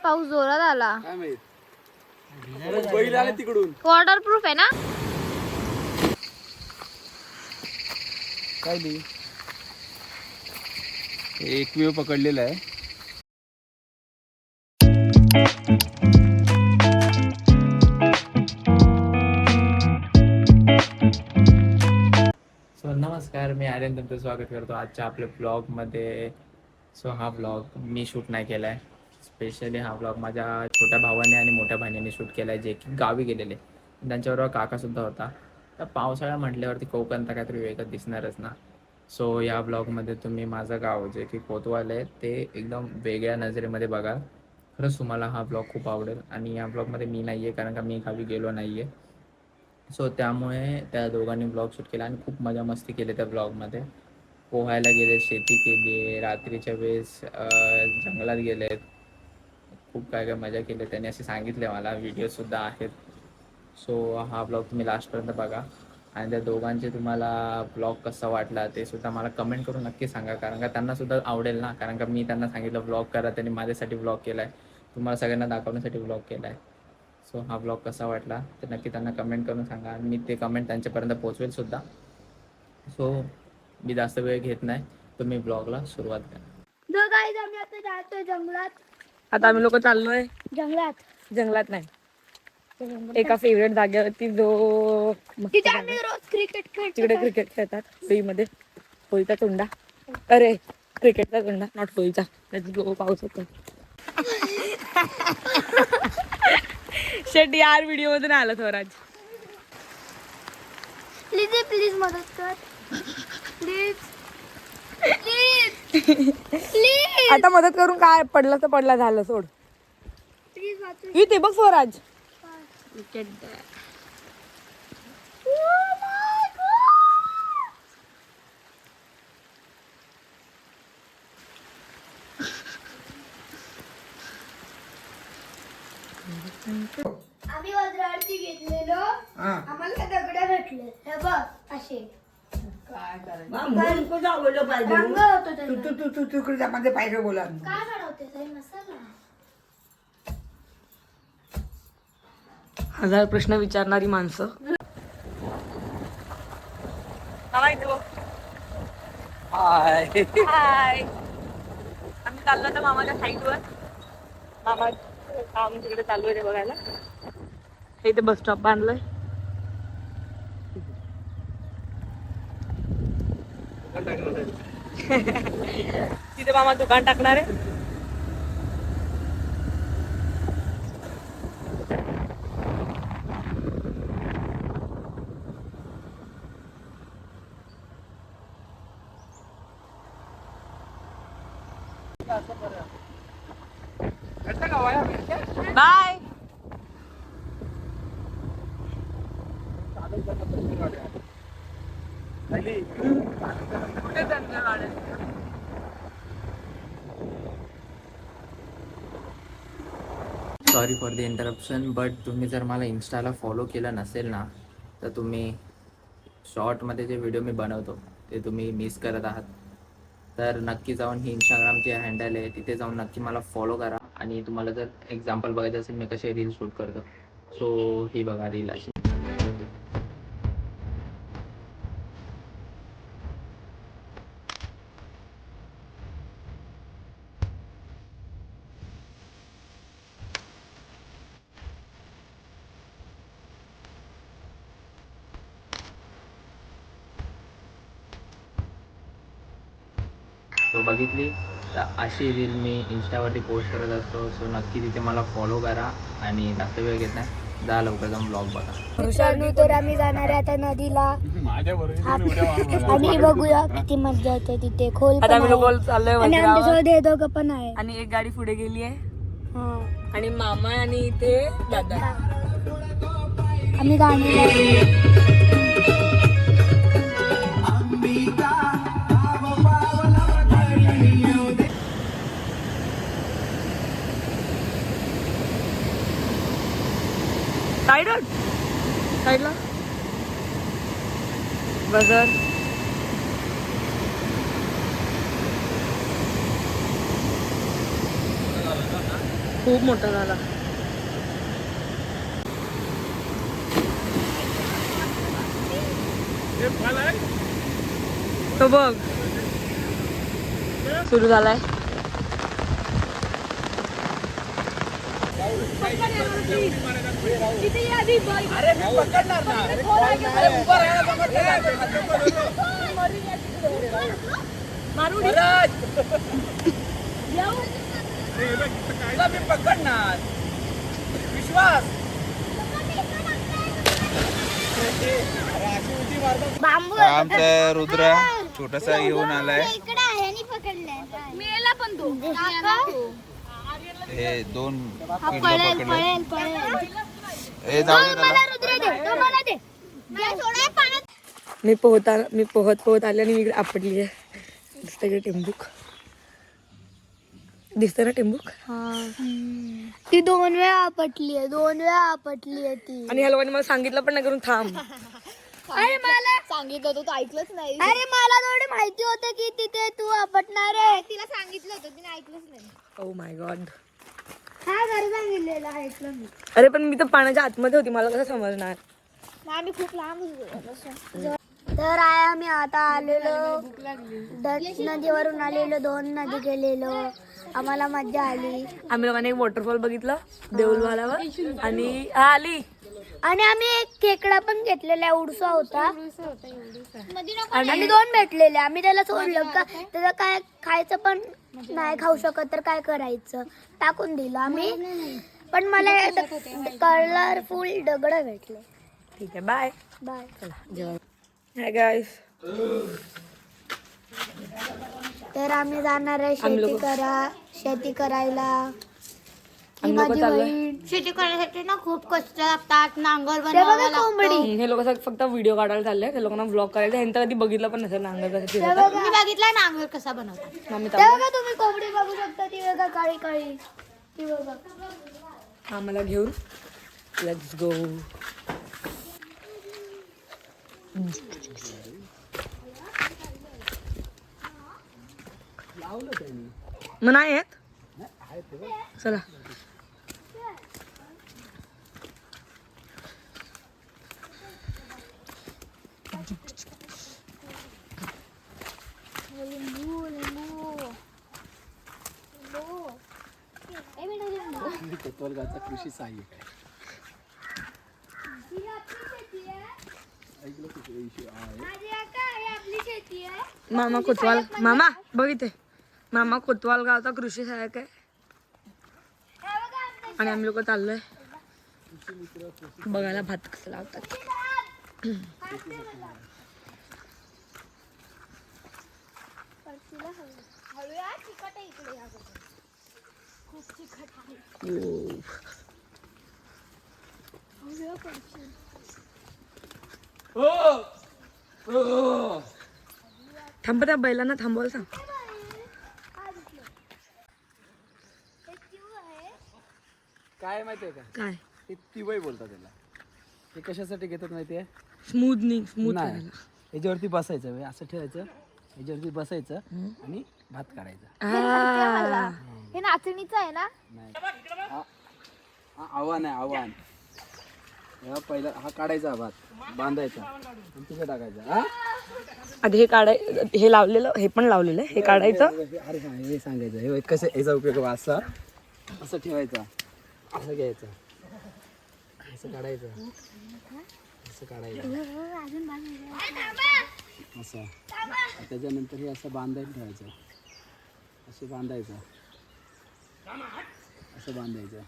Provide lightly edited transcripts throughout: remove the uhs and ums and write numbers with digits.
पाऊस जोरात आला. काय माहित बैल आले तिकडून. वॉटर प्रूफ आहे ना. काय बी एक वेळ पकडलेला आहे. सो नमस्कार, मी आर्यन तुमचं स्वागत करतो आजच्या आपल्या ब्लॉगमध्ये. सो हा ब्लॉग मी शूट नाही केला आहे. स्पेशली हा ब्लॉग माझ्या छोट्या भावाने आणि मोठ्या बहिणीने शूट केला आहे, जे की गावी गेलेले. त्यांच्याबरोबर काकासुद्धा होता. तर पावसाळा म्हटल्यावरती कोकण तर काहीतरी वेगळं दिसणारच ना. सो या ब्लॉगमध्ये तुम्ही माझं गाव जे की कोतवाल आहे ते एकदम वेगळ्या नजरेमध्ये बघा. खरंच तुम्हाला हा ब्लॉग खूप आवडेल. आणि या ब्लॉगमध्ये मी नाही आहे, कारण का मी गावी गेलो नाही आहे. सो त्यामुळे त्या दोघांनी ब्लॉग शूट केला आणि खूप मजा मस्ती केली त्या ब्लॉगमध्ये. पोहायला गेले, शेती केली, रात्रीच्या वेळेस जंगलात गेलेत, खूप काय काय मजा केली त्यांनी असे सांगितले मला. व्हिडिओसुद्धा आहेत. सो हा ब्लॉग तुम्ही लास्टपर्यंत बघा. आणि त्या दोघांचे तुम्हाला ब्लॉग कसा वाटला ते सुद्धा मला कमेंट करून नक्की सांगा, कारण का त्यांनासुद्धा आवडेल ना. कारण का मी त्यांना सांगितलं ब्लॉग करा, त्यांनी माझ्यासाठी ब्लॉग केला आहे, तुम्हाला सगळ्यांना दाखवण्यासाठी ब्लॉग केला आहे. सो हा ब्लॉग कसा वाटला तर नक्की त्यांना कमेंट करून सांगा, आणि मी ते कमेंट त्यांच्यापर्यंत पोचवेल सुद्धा. सो मी जास्त वेळ घेत नाही, तुम्ही ब्लॉगला सुरुवात करा. आम्ही आता जातोय जंगलात. आता आम्ही लोक चाललोय जंगलात नाही, एका फेवरेट जागेवरती जो तिथे आम्ही रोज क्रिकेट तिकडे क्रिकेट खेळतात. होळीमध्ये, होळीचा तोंडा. अरे क्रिकेटचा तोंडा, नॉट होळीचा. जो पाऊस होतो. शेट यार व्हिडिओ मध्ये नाही आला स्वराज. प्लीज प्लीज मदत कर. प्लीज प्लीज प्लीज आता मदत करून काय, पडलं तर पडला, झालं, सोड. प्लीज वाचू. इथे बघ स्वराज. आम्ही वज्रावरती घेतलेलो, आम्हाला दगड भेटले. हे बघ असे रंग होतो त्याला. पाहिजे बोला. काय बनवते ताई? मसाला. हजार प्रश्न विचारणारी माणसं. हाय. हाय, आम्ही चाललो आता मामाच्या साईडवर. मामा काम तिकडे चालू आहे ते बघायला. इथे बस स्टॉप बांधलोय. तिथे मामा दुकान टाकणार आहे. Bye. Sorry for the interruption, but तुम्ही जर मला इन्स्टाला फॉलो केलं नसेल ना, तर तुम्ही शॉर्टमध्ये जे व्हिडिओ मी बनवतो ते तुम्ही मिस करत आहात. तर नक्की जाऊन ही इंस्टाग्रामची हँडल आहे, तिथे जाऊन नक्की मला फॉलो करा. आणि तुम्हाला जर एक्झाम्पल बघायचं असेल मी कसे रील शूट करतो, सो ही बघा रील अशी. तो बघितली तर अशी रील मी इंस्टावरती पोस्ट करत असतो. सो नक्की तिथे मला फॉलो करा. आणि जास्त वेळ घेत नाही, जा लवकर जाऊन ब्लॉग बघा. तर आम्ही जाणार आहे आता नदीला आणि बघूया किती मजा येते तिथे. खोल आता पण आम्ही लोक आहे. चाललोय आणि वज्रावर. आमच्यासोबत हे दोघं पण आहे. आणि एक गाडी पुढे गेली आहे, हा. आणि मामा आणि इथे दादा. आम्ही गाणी साईडला बजर. खूप मोठा झाला. तो बघ सुरू झालाय. पकडणार विश्वास. बांबू आमचा रुद्रा छोटासा घेऊन आलाय. इकडे आहे आणि पकडलाय. मेला पण तो. हे 2 किलो पळेल पकडले. पळेल पळेल. हे जाऊ दे मला त्याला. रुद्र दे. तो मला दे. दे थोडं पाण्यात. मी पोहत आले आणि मी इकडे आपटली आहे. दिसतं इकडे टेंबूक दिसतं ना टेंबूक. ती 2 वेळा आपटली आहे ती. आणि ह्या लोकांनी मला सांगितलं पण नाही करून थांब. अरे मला सांगितलं होतं तू ऐकलंच नाही. अरे मला थोडं माहिती होतं की तिथे तू आपटणार आहे. तिला सांगितलं होतं तिने ऐकलंच नाही. Oh my God. हा घर सांगितलेलं ऐकलं मी. अरे पण मी तर पाण्याच्या आतमध्ये होती, मला कसं समजणार. आम्ही खूप लांब तर आहे आम्ही आता आलेलो दत्त नदीवरून आलेलो. 2 नदी गेलेलो. आम्हाला मज्जा आली. आम्ही लोकांनी एक वॉटरफॉल बघितलं देऊलवालावर आणि आली. आणि आम्ही एक खेकडा पण घेतलेला उडसा होता आणि 2 भेटलेले. आम्ही त्याला सोडलं का त्याचं काय खायचं पण नाही खाऊ शकत तर काय करायचं टाकून दिलं आम्ही. पण मला कलरफुल दगड भेटले. ठीक आहे बाय बाय. चला जेवण. Hi guys. तर आम्ही जाणार आहे शेती करायला. आम्ही लोकं माझी चाललोय. बहीण शेती करण्यासाठी ना खूप कष्ट लागतात. नांगर बनवावा लागतो. हे लोक फक्त व्हिडिओ काढायला चालले. ते लोकांना ब्लॉग करायचं. ह्यांचं कधी बघितलं पण नसेल नांगर कसं फिरवतात. मी बघितला नांगर कसा बनवतात. आम्ही ते चाललोय. बघा तुम्ही कोंबडी बघू शकता. ती बघा काळी काळी ती बघा. आम्हाला घेऊन लेट्स गो. मग नाही आहेत. चला कोतवालगावचा कृषी सहाय्यक आहे. मामा कोतवाल. मामा बघिते मामा कोतवाल गावचा कृषी सहाय्यक आहे. आणि आम्ही लोक चाललोय बघायला भात कसं लावतात. थांब त्या बैलांना थांबवायला सांग. काय माहितीये का, काय ते तिवय बोलतात त्याला. हे कशासाठी घेतात माहितीये? स्मूथ नाही, याच्यावरती बसायचं बे, असं ठेवायचं, याच्यावरती बसायचं आणि भात काढायचा. हे नाचणीचं आहे ना. नाही हा आव्हान आहे, आव्हान. हा पहिला हा काढायचा भात, बांधायचा आणि तिथे टाकायचा. हा आधी हे हे लावलेलं, हे पण लावलेलं हे काढायचं. अरे हा हे सांगायचं, हे कसं याचा उपयोग असा, असं ठेवायचा, असं घ्यायचं, असं काढायचं, असं काढायचं, असं. त्याच्यानंतर हे असं बांधायला ठेवायचं, असं बांधायचं, असं बांधायचं,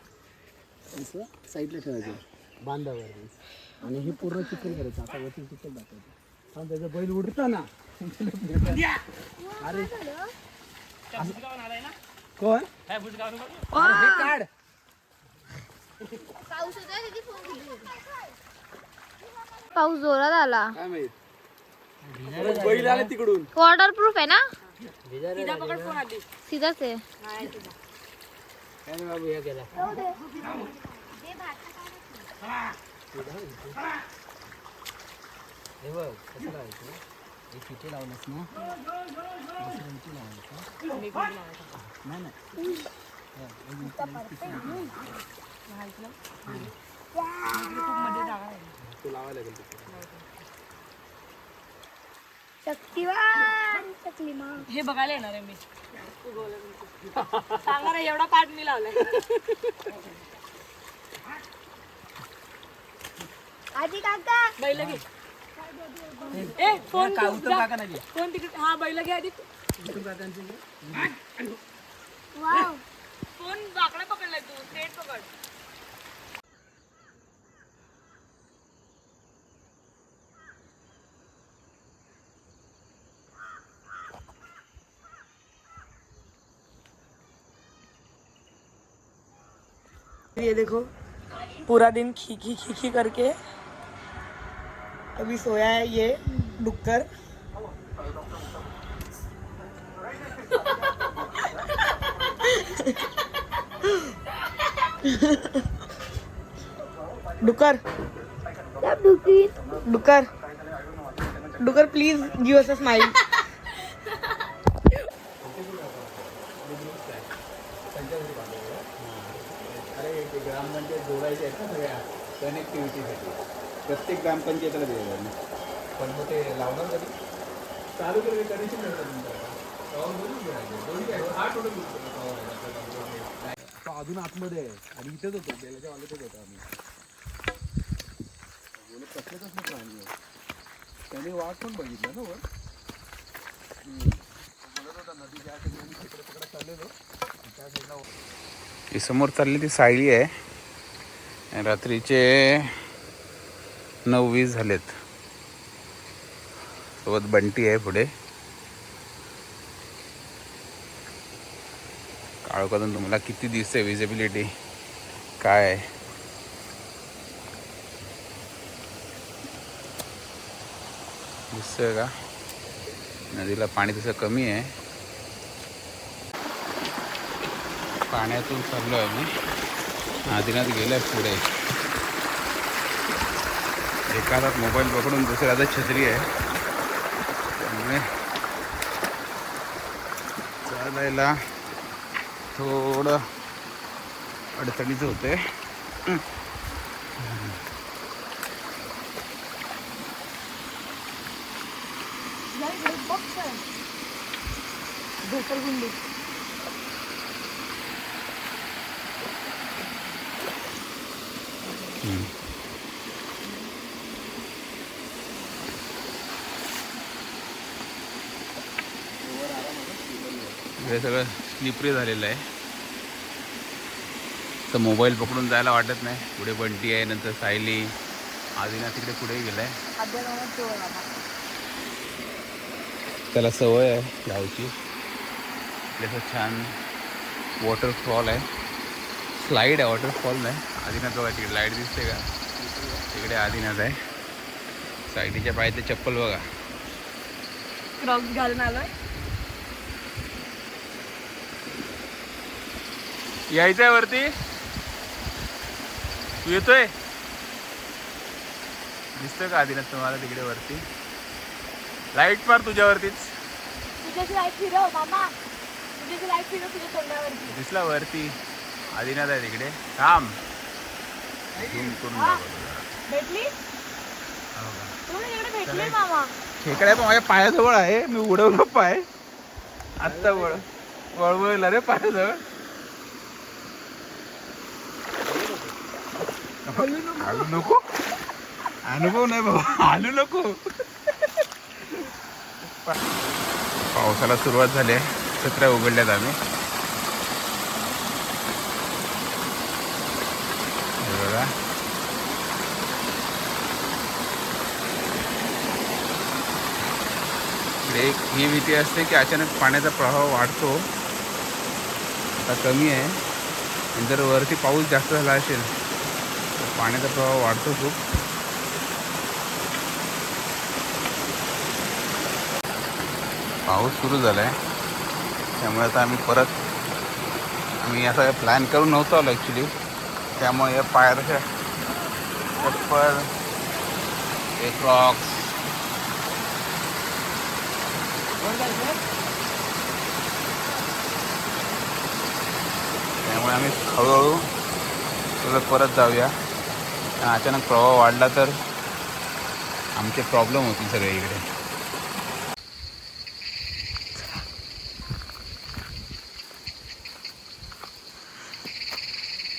असं साईडला ठेवायचं बांधावर. आणि हे पूर्ण चिखल करायचं. आता वरती चिखल टाकायचं. पण त्याचं बैल उडतं ना. अरे कोण? अरे हे काढ. पाऊस जोरात आला. काय माहित, बैल आले तिकडून. वॉटर प्रूफ आहे ना. सीधाच आहे. काय नाही बाबू, हे गेला. हे बघ कसं लावायचं. हे किती लावलंस ना, दुसऱ्यांची लावायचं. नाही नाही शक्तिवान चकली मा. हे बघायला येणार आहे मी. सांगा ना एवढा पाठ मी लावलाय. आजी काका बैल घे. ए फोन फोन तिकडे. हा बैल घे आधी. वाव फोन बाकडा पकडलाय तू. स्ट्रेट पकड. ये देखो पूरा दिन खी खी करके अभी सोया है ये डुक्कर. डुक्कर डुक्कर डुक्कर please give us a smile. ग्रामपंचायत जोडायचे आहेत ना सगळ्या कनेक्टिव्हिटीसाठी. प्रत्येक ग्रामपंचायतीला दिलेलं आहे. पण मग ते लावणार कधी चालू केलं कनेक्शन मिळतं तुमचा अजून आतमध्ये आहे आणि इथेच होतो बेलाच्या वालेतच होतो आम्ही. कसलेच ना प्राणी आहे. त्याने वाघ पण बघितलं ना वर. म्हणत होता नदीच्या ठिकाणी तिकडे तिकडे चाललेलो त्या साईडला. ही समोर चालली ती सायली आहे. रात्रीचे 9:20 झालेत. सोबत बंटी आहे पुढे. काळोखातून तुम्हाला किती दिसते विजिबिलिटी काय आहे. दिसतंय का नदीला पाणी तसं कमी आहे. पाण्यातून चाललो आहे मी. आदिनाथ गेलाय पुढे. एका हातात मोबाईल पकडून दुसऱ्या हातात छत्री आहे. त्यामुळे चालायला थोडं अडचणीचं होते. घसरगुंडी. हे सगळं स्लिपरी झालेलं आहे. तर मोबाईल पकडून जायला वाटत नाही. पुढे बंटी आहे, नंतर सायली, आदिनाथ तिकडे पुढेही गेलाय. त्याला सवय आहे गावची. असं छान वॉटरफॉल आहे. स्लाईड आहे, वॉटरफॉल नाही. आदिनाथ बघा तिकडे लाईट दिसते का. तिकडे आदिनाथ आहे. सायलीच्या पायाचे चप्पल बघा. क्रॉक्स घालून आलोय. यायचंय वरती. तू येतोय. दिसतोय का आदिनाथ तुम्हाला तिकडे वरती. लाईट मार तुझ्यावरतीच. तुझ्याची लाईट फिरव मामा. तुझ्याची लाईट फिरव तुझ्या तोंडावरती. दिसला वरती आदिनाथ आहे तिकडे. थांब झूम करून दाखवतो जरा. भेटली हो का? तुला इकडे भेटली मामा. खेकडे पण माझ्या पायाजवळ आहे. मी उडवलो पाय आत्ता वळवळला रे पायाजवळ. हलू नको. अनुभव नाही बाबा. हलू नको. पावसाला सुरुवात झाली आहे. छत्र्या उघडल्यात आम्ही. हे बघा एक ही भीती असते की अचानक पाण्याचा प्रवाह वाढतो. आता कमी आहे. आणि जर वरती पाऊस जास्त झाला असेल तर पाण्याचा प्रवाह वाढतो खूप. पाऊस सुरू झाला आहे त्यामुळे आता आम्ही असा प्लॅन करून नव्हतो आलो ॲक्च्युली. त्यामुळे या पायाच्या चप्पल, हे क्रॉक्स, त्यामुळे आम्ही हळूहळू परत जाऊया. आणि अचानक प्रवाह वाढला तर आमचे प्रॉब्लेम होतील सगळे इकडे.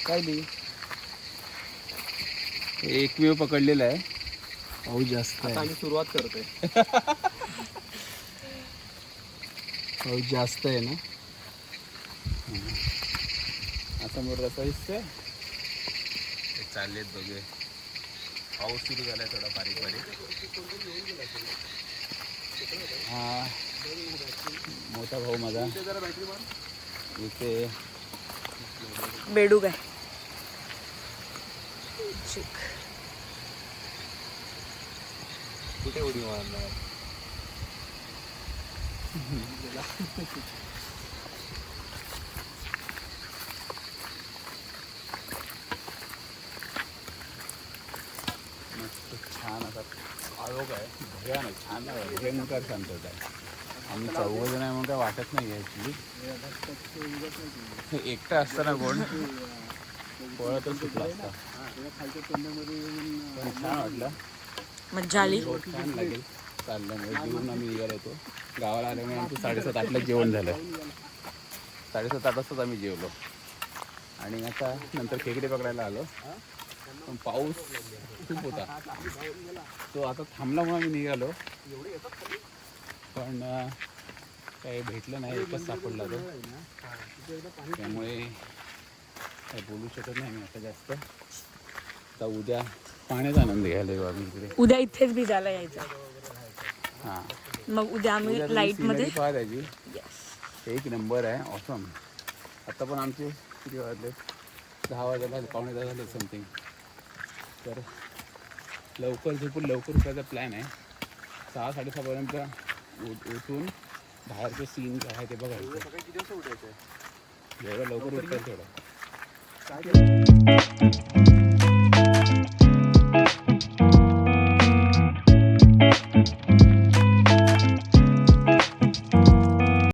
काय बी एकमेव पकडलेला आहे. पाऊस जास्त आहे. आम्ही सुरुवात करतोय. पाऊस जास्त आहे ना. समोर रस्ता दिसतोय. चाललेत बघे. पाऊस सुरू झालाय थोडा बारीक बारीक. हा मोठा भाऊ माझा इथे बेडूक आहे. कुठे उडी मारणार? छान असा आयोग आहे. भयानक छान आहे. भयंकर शांतता आहे. आम्ही चौघजण आहे म्हणून काय वाटत नाही ॲक्च्युली. एकटा असताना कोण पळतच सुटला असता. पण छान वाटलं. मज्जा आली. छान लागेल चालल्यामुळे. जेवून आम्ही निघालो होतो. गावाला आल्यामुळे आमचं 7:30-8ला जेवण झालं. 7:30-8 वाजताच आम्ही जेवलो. आणि आता नंतर खेकडे पकडायला आलो. पण पाऊस खूप होता. तो आता थांबला म्हणून आम्ही निघालो. पण काही भेटलं नाही. एकच सापडला तो. त्यामुळे काही बोलू शकत नाही मी आता जास्त. आता उद्या पाण्याचा आनंद घ्यायला येऊ आम्ही इकडे. उद्या इथेच भिजायला यायचं. हां मग उद्या आम्ही लाईटमध्ये पाहा त्याची. एक नंबर आहे. ऑसम. आता पण आमचे किती वाजले? 10 वाजायला 9:15 झाले समथिंग. तर लवकर झोपून लवकर उठायचा प्लॅन आहे. 6-6:30पर्यंत उठून बाहेरचं सीन काय आहे ते बघायचं. जेवढं लवकर उठतं तेवढं.